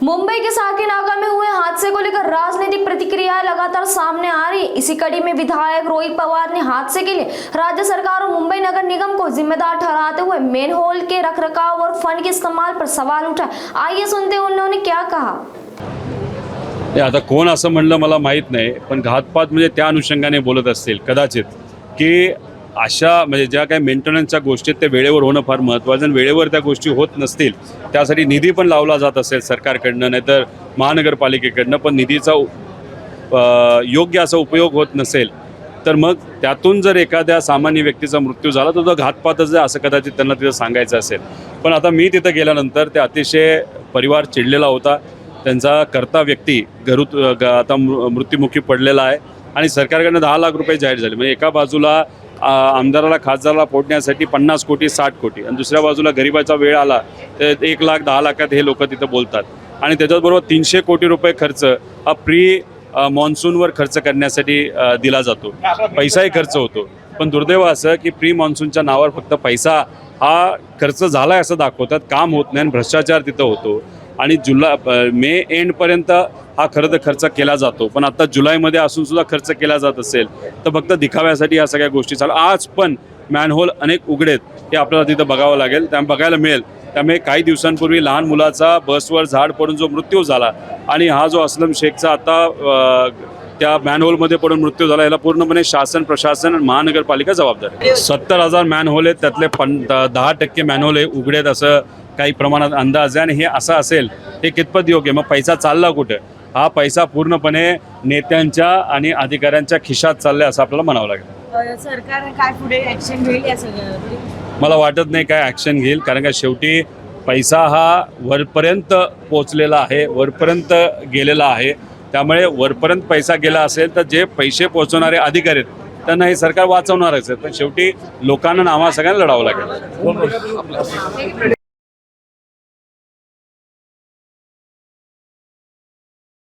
मुंबई के साकीनाका में हुए हादसे को लेकर राजनीतिक प्रतिक्रियाएं लगातार सामने आ रही है। इसी कड़ी में विधायक रोहित पवार ने हादसे के लिए राज्य सरकार और मुंबई नगर निगम को जिम्मेदार ठहराते हुए मेन होल के रखरखाव और फंड के इस्तेमाल पर सवाल उठाए। आइए सुनते हैं उन्होंने क्या कहा। आता कोण असं म्हणलं मला माहीत नाही, पण घातपात म्हणजे त्या अनुषंगाने बोलत असतील कदाचित की अशा म्हणजे ज्या काही मेंटेनन्सच्या गोष्टी आहेत ते वेळेवर होणं फार महत्त्वाचं आणि वेळेवर त्या गोष्टी होत नसतील त्यासाठी निधी पण लावला जात असेल सरकारकडनं नाहीतर महानगरपालिकेकडनं, पण निधीचा योग्य असा उपयोग होत नसेल तर मग त्यातून जर एखाद्या सामान्य व्यक्तीचा मृत्यू झाला तर तो घातपातच आहे असं कदाचित त्यांना तिथं सांगायचं असेल। पण आता मी तिथं गेल्यानंतर ते अतिशय परिवार चिडलेला होता, त्यांचा कर्ता व्यक्ती आता मृत्युमुखी पडलेला आहे आणि सरकारकडनं 10 लाख रुपये जाहीर झाले। म्हणजे एका बाजूला आमदाराला खासदाराला फोडण्यासाठी 50 कोटी 60 कोटी आणि दुसऱ्या बाजूला गरिबाचा वेळ आला तर 1 लाख 10 लाखात हे लोक तिथं बोलतात आणि त्याच्याबरोबर 300 कोटी रुपये खर्च हा प्री मॉन्सूनवर खर्च करण्यासाठी दिला जातो, पैसाही खर्च होतो। पण दुर्दैव असं की प्री मॉन्सूनच्या नावावर फक्त पैसा हा खर्च झाला आहे असं दाखवतात, काम होत नाही आणि भ्रष्टाचार तिथं होतो आणि मे एंडपर्यंत हा खरं तर खर्च केला जातो। पण आता जुलैमध्ये असून सुद्धा खर्च केला जात असेल तर फक्त दिखाव्यासाठी या सगळ्या गोष्टी चालू। आज पण मॅनहोल अनेक उघडेत हे आपल्याला तिथं बघावं लागेल, त्यामुळे बघायला मिळेल। त्यामुळे काही दिवसांपूर्वी लहान मुलाचा बसवर झाड पडून जो मृत्यू झाला आणि हा जो अस्लम शेखचा आता त्या मॅनहोलमध्ये पडून मृत्यू झाला, याला पूर्णपणे शासन प्रशासन आणि महानगरपालिका जबाबदार आहे। 70,000 मॅनहोल आहेत, त्यातले 10% मॅनहोल हे उघडेत असं काही प्रमाणात अंदाज आहे आणि हे असं असेल हे कितपत योग्य। मग पैसा चालला कुठे? हा पैसा पूर्णपणे नेत्यांच्या आणि अधिकाऱ्यांच्या खिशात चाललाय असं आपल्याला म्हणावं लागेल। सरकार काय पुढे ऍक्शन घेईल या सगळ्यावर? मला वाटत नाही काय ॲक्शन घेईल, कारण का शेवटी पैसा हा वरपर्यंत पोचलेला आहे, वरपर्यंत गेलेला आहे। त्यामुळे वरपर्यंत पैसा गेला असेल तर जे पैसे पोचवणारे अधिकारी आहेत त्यांना हे सरकार वाचवणारच आहे, पण शेवटी लोकांना आम्हा सगळ्यांना लढावं लागेल।